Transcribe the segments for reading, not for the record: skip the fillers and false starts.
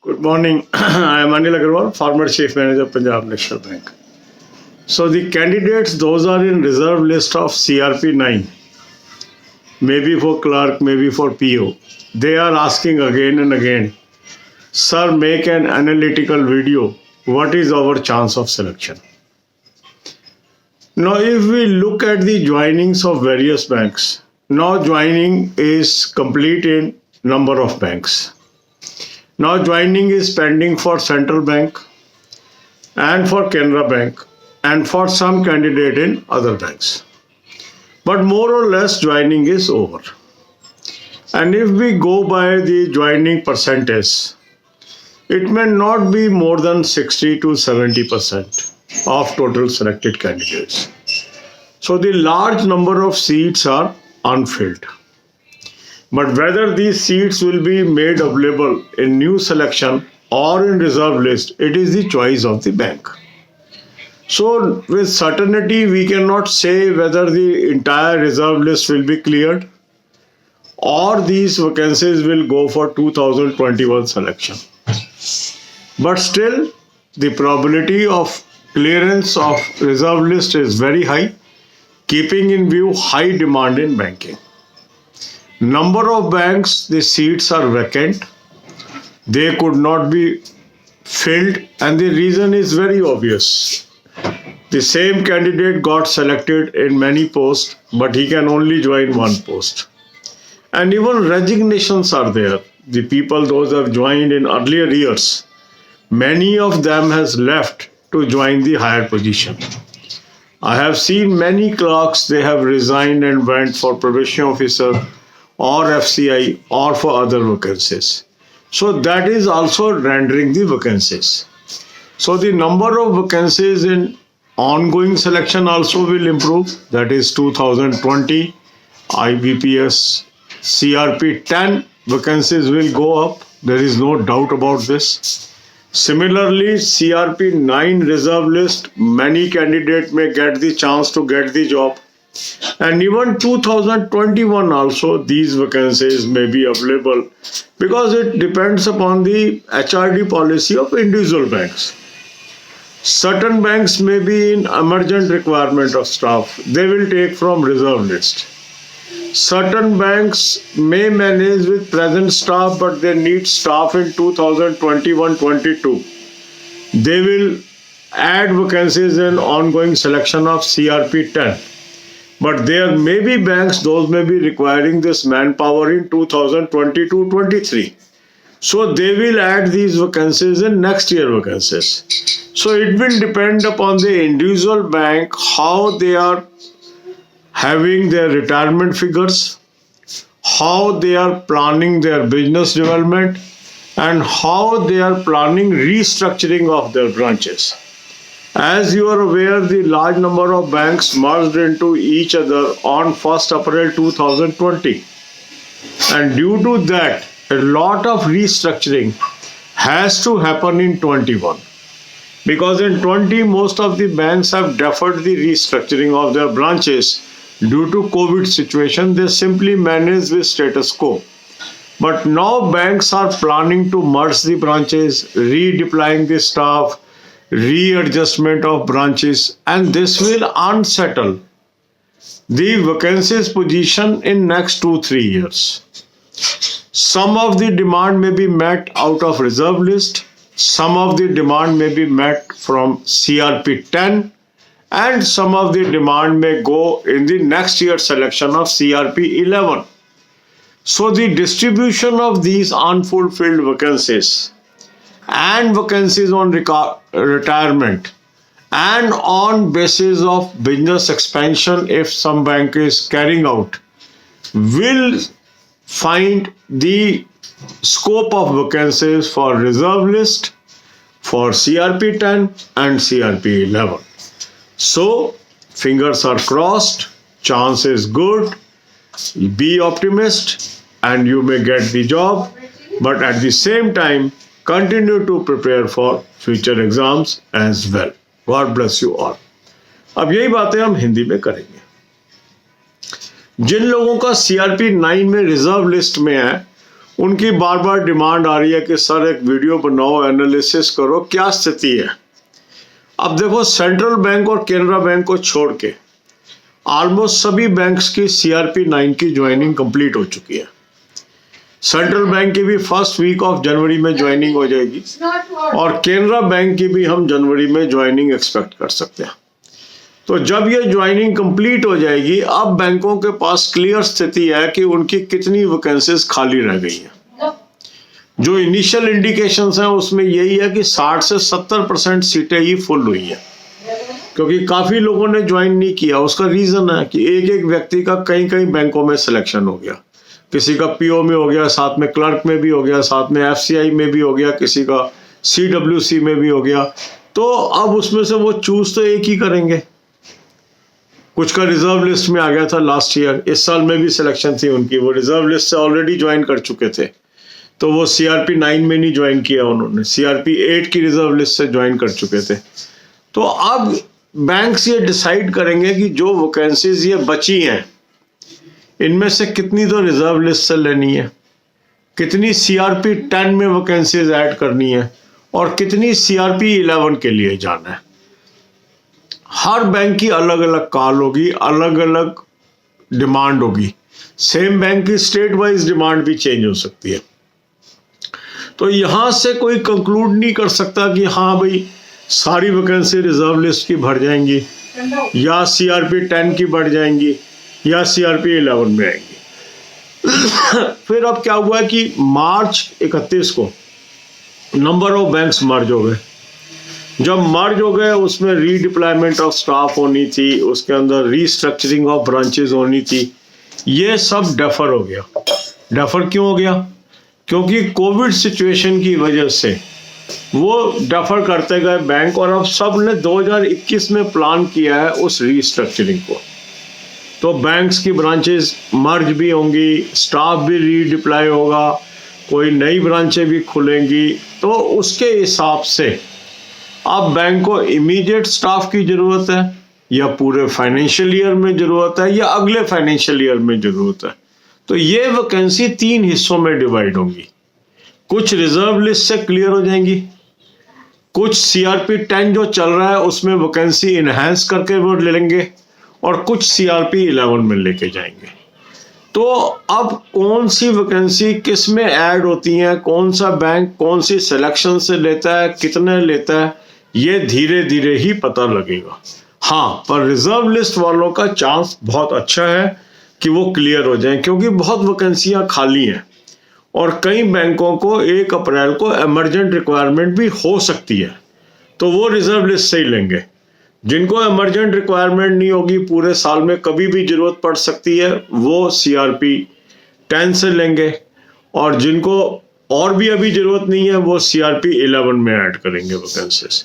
Good morning. I am Anil Agarwal, former Chief Manager, Punjab National Bank. So the candidates, those are in reserve list of CRP 9, maybe for clerk, maybe for PO. They are asking again and again, sir, make an analytical video. What is our chance of selection? Now, if we look at the joinings of various banks, now joining is complete in number of banks. Now joining is pending for Central Bank and for Canara Bank and for some candidate in other banks. But more or less joining is over. And if we go by the joining percentage, it may not be more than 60 to 70% of total selected candidates. So the large number of seats are unfilled. But whether these seats will be made available in new selection or in reserve list, it is the choice of the bank. So with certainty, we cannot say whether the entire reserve list will be cleared or these vacancies will go for 2021 selection. But still, the probability of clearance of reserve list is very high, keeping in view high demand in banking. Number of banks, the seats are vacant. They could not be filled, and the reason is very obvious. The same candidate got selected in many posts, but he can only join one post. And even resignations are there. The people, those who have joined in earlier years, many of them has left to join the higher position. I have seen many clerks, they have resigned and went for probation officer or FCI or for other vacancies. So that is also rendering the vacancies. So the number of vacancies in ongoing selection also will improve. That is 2020 IBPS CRP 10 vacancies will go up. There is no doubt about this. Similarly, CRP 9 reserve list, many candidates may get the chance to get the job. And even 2021 also, these vacancies may be available because it depends upon the HRD policy of individual banks. Certain banks may be in emergent requirement of staff. They will take from reserve list. Certain banks may manage with present staff, but they need staff in 2021-22. They will add vacancies in ongoing selection of CRP 10. But there may be banks, those may be requiring this manpower in 2022-23. So they will add these vacancies in next year vacancies. So it will depend upon the individual bank how they are having their retirement figures, how they are planning their business development, and how they are planning restructuring of their branches. As you are aware, the large number of banks merged into each other on 1st April 2020. And due to that, a lot of restructuring has to happen in 21. Because in 20, most of the banks have deferred the restructuring of their branches due to COVID situation. They simply manage with status quo. But now banks are planning to merge the branches, redeploying the staff, readjustment of branches, and this will unsettle the vacancies position in next 2-3 years. Some of the demand may be met out of reserve list, some of the demand may be met from CRP 10, and some of the demand may go in the next year selection of CRP 11. So the distribution of these unfulfilled vacancies and vacancies on retirement and on basis of business expansion, if some bank is carrying out, will find the scope of vacancies for reserve list, for CRP 10 and CRP 11. So fingers are crossed, chance is good, be optimist and you may get the job, but at the same time continue to prepare for future exams as well. God bless you all. अब यही बातें हम हिंदी में करेंगे. जिन लोगों का CRP 9 में reserve list में है उनकी बार बार डिमांड आ रही है कि सर एक वीडियो बनाओ, एनालिसिस करो, क्या स्थिति है। अब देखो, सेंट्रल बैंक और केनरा बैंक को छोड़ के ऑलमोस्ट सभी बैंक्स की CRP 9 की ज्वाइनिंग कंप्लीट हो चुकी है। सेंट्रल बैंक की भी फर्स्ट वीक ऑफ जनवरी में ज्वाइनिंग हो जाएगी और केनरा बैंक की भी हम जनवरी में ज्वाइनिंग एक्सपेक्ट कर सकते हैं। तो जब ये ज्वाइनिंग कंप्लीट हो जाएगी, अब बैंकों के पास क्लियर स्थिति है कि उनकी कितनी वैकेंसीज खाली रह गई हैं। जो इनिशियल इंडिकेशंस हैं उसमें यही है कि 60 से 70% सीटें ही फुल हुई हैं, क्योंकि काफी लोगों ने ज्वाइन नहीं किया। उसका रीजन है कि एक एक व्यक्ति का कई कई बैंकों में सिलेक्शन हो गया। किसी का PO में हो गया, साथ में क्लर्क में भी हो गया, साथ में FCI में भी हो गया, किसी का CWC में भी हो गया। तो अब उसमें से वो चूज तो एक ही करेंगे। कुछ का रिजर्व लिस्ट में आ गया था लास्ट ईयर, इस साल में भी सिलेक्शन थी उनकी, वो रिजर्व लिस्ट से ऑलरेडी ज्वाइन कर चुके थे, तो वो CRP 9 में नहीं ज्वाइन किया उन्होंने, CRP 8 की रिजर्व लिस्ट से ज्वाइन कर चुके थे। तो अब बैंक्स ये डिसाइड करेंगे कि जो वैकेंसीज ये बची हैं, इनमें से कितनी तो रिजर्व लिस्ट से लेनी है, कितनी CRP 10 में वैकेंसीज ऐड करनी है और कितनी CRP 11 के लिए जाना है। हर बैंक की अलग अलग कॉल होगी, अलग अलग डिमांड होगी। सेम बैंक की स्टेट वाइज डिमांड भी चेंज हो सकती है। तो यहां से कोई कंक्लूड नहीं कर सकता कि हाँ भाई सारी वैकेंसी रिजर्व लिस्ट की भर जाएंगी या CRP 10 की बढ़ जाएंगी या CRP 11 में आएंगी। फिर अब क्या हुआ कि मार्च 31 को नंबर ऑफ बैंक्स मर्ज हो गए। जब मर्ज हो गए, उसमें रीडिप्लॉयमेंट ऑफ स्टाफ होनी थी, उसके अंदर रीस्ट्रक्चरिंग ऑफ ब्रांचेस होनी थी, ये सब डेफर हो गया। डेफर क्यों हो गया? क्योंकि कोविड सिचुएशन की वजह से वो डेफर करते गए बैंक, और अब सब ने 2021 में प्लान किया है उस रीस्ट्रक्चरिंग को। तो बैंक्स की ब्रांचेस मर्ज भी होंगी, स्टाफ भी रीडिप्लॉय होगा, कोई नई ब्रांचें भी खुलेंगी। तो उसके हिसाब से अब बैंक को इमीडिएट स्टाफ की जरूरत है या पूरे फाइनेंशियल ईयर में जरूरत है या अगले फाइनेंशियल ईयर में जरूरत है। तो ये वैकेंसी 3 हिस्सों में डिवाइड होंगी। कुछ रिजर्व लिस्ट से क्लियर हो जाएंगी, कुछ CRP 10 जो चल रहा है उसमें वैकेंसी इनहेंस करके वो ले लेंगे, और कुछ CRP 11 में लेके जाएंगे। तो अब कौन सी वैकेंसी किस में ऐड होती है, कौन सा बैंक कौन सी सिलेक्शन से लेता है, कितने लेता है, ये धीरे धीरे ही पता लगेगा। हाँ, पर रिजर्व लिस्ट वालों का चांस बहुत अच्छा है कि वो क्लियर हो जाएं, क्योंकि बहुत वैकेंसियां खाली हैं और कई बैंकों को 1 अप्रैल को इमरजेंट रिक्वायरमेंट भी हो सकती है, तो वो रिजर्व लिस्ट से ही लेंगे। जिनको इमरजेंट रिक्वायरमेंट नहीं होगी, पूरे साल में कभी भी जरूरत पड़ सकती है, वो CRP 10 से लेंगे, और जिनको और भी अभी जरूरत नहीं है वो CRP 11 में ऐड करेंगे वैकेंसीज।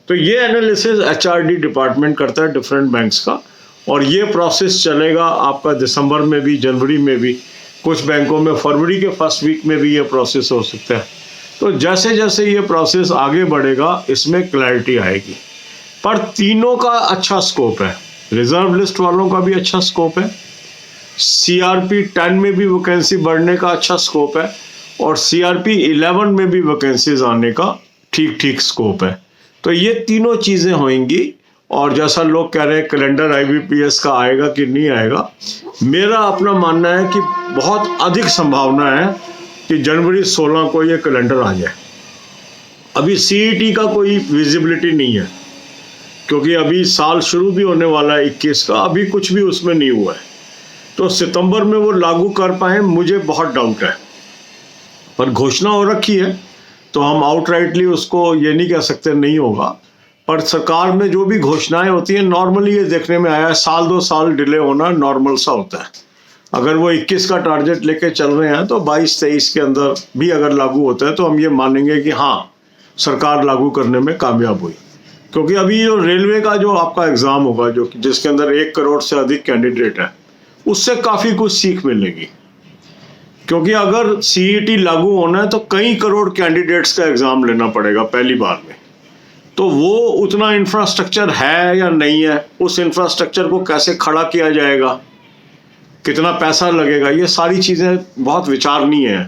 तो ये एनालिसिस HRD डिपार्टमेंट करता है डिफरेंट बैंक्स का, और ये प्रोसेस चलेगा आपका दिसंबर में भी, जनवरी में भी, कुछ बैंकों में फरवरी के फर्स्ट वीक में भी ये प्रोसेस हो सकता है। तो जैसे जैसे ये प्रोसेस आगे बढ़ेगा इसमें क्लैरिटी आएगी। पर तीनों का अच्छा स्कोप है, रिजर्व लिस्ट वालों का भी अच्छा स्कोप है, CRP 10 में भी वैकेंसी बढ़ने का अच्छा स्कोप है, और CRP 11 में भी वैकेंसीज आने का ठीक ठीक स्कोप है। तो ये तीनों चीजें होंगी, और जैसा लोग कह रहे हैं कैलेंडर IBPS का आएगा कि नहीं आएगा, मेरा अपना मानना है कि बहुत अधिक संभावना है कि जनवरी 16 को ये कैलेंडर आ जाए। अभी CET का कोई विजिबिलिटी नहीं है, क्योंकि अभी साल शुरू भी होने वाला है 21 का, अभी कुछ भी उसमें नहीं हुआ है। तो सितंबर में वो लागू कर पाए, मुझे बहुत डाउट है। पर घोषणा हो रखी है तो हम आउटराइटली उसको ये नहीं कह सकते नहीं होगा। पर सरकार में जो भी घोषणाएं होती हैं, नॉर्मली ये देखने में आया है 1-2 साल डिले होना नॉर्मल सा होता है। अगर वो 21 का टारगेट लेके चल रहे हैं तो 22-23 के अंदर भी अगर लागू होता है तो हम ये मानेंगे कि हाँ, सरकार लागू करने में कामयाब हुई। क्योंकि अभी जो रेलवे का जो आपका एग्जाम होगा, जो जिसके अंदर 1 करोड़ से अधिक कैंडिडेट है, उससे काफी कुछ सीख मिलेगी। क्योंकि अगर CET लागू होना है तो कई करोड़ कैंडिडेट्स का एग्जाम लेना पड़ेगा पहली बार में। तो वो उतना इंफ्रास्ट्रक्चर है या नहीं है, उस इंफ्रास्ट्रक्चर को कैसे खड़ा किया जाएगा, कितना पैसा लगेगा, ये सारी चीजें बहुत विचारणीय है।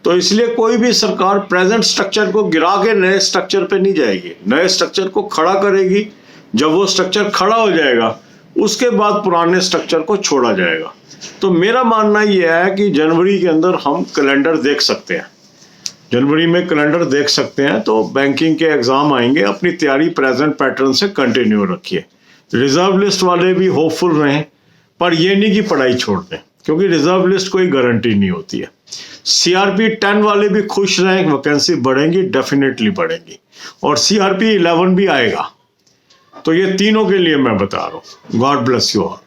तो इसलिए कोई भी सरकार प्रेजेंट स्ट्रक्चर को गिरा के नए स्ट्रक्चर पे नहीं जाएगी, नए स्ट्रक्चर को खड़ा करेगी। जब वो स्ट्रक्चर खड़ा हो जाएगा उसके बाद पुराने स्ट्रक्चर को छोड़ा जाएगा। तो मेरा मानना यह है कि जनवरी के अंदर हम कैलेंडर देख सकते हैं, जनवरी में कैलेंडर देख सकते हैं। तो बैंकिंग के एग्जाम आएंगे, अपनी तैयारी प्रेजेंट पैटर्न से कंटिन्यू रखिए। रिजर्व लिस्ट वाले भी होपफुल रहें, पर यह नहीं कि पढ़ाई छोड़ दें, क्योंकि रिजर्व लिस्ट कोई गारंटी नहीं होती है। CRP 10 वाले भी खुश रहें, वैकेंसी बढ़ेंगी, डेफिनेटली बढ़ेंगी, और CRP 11 भी आएगा। तो ये तीनों के लिए मैं बता रहा हूँ। God bless you all.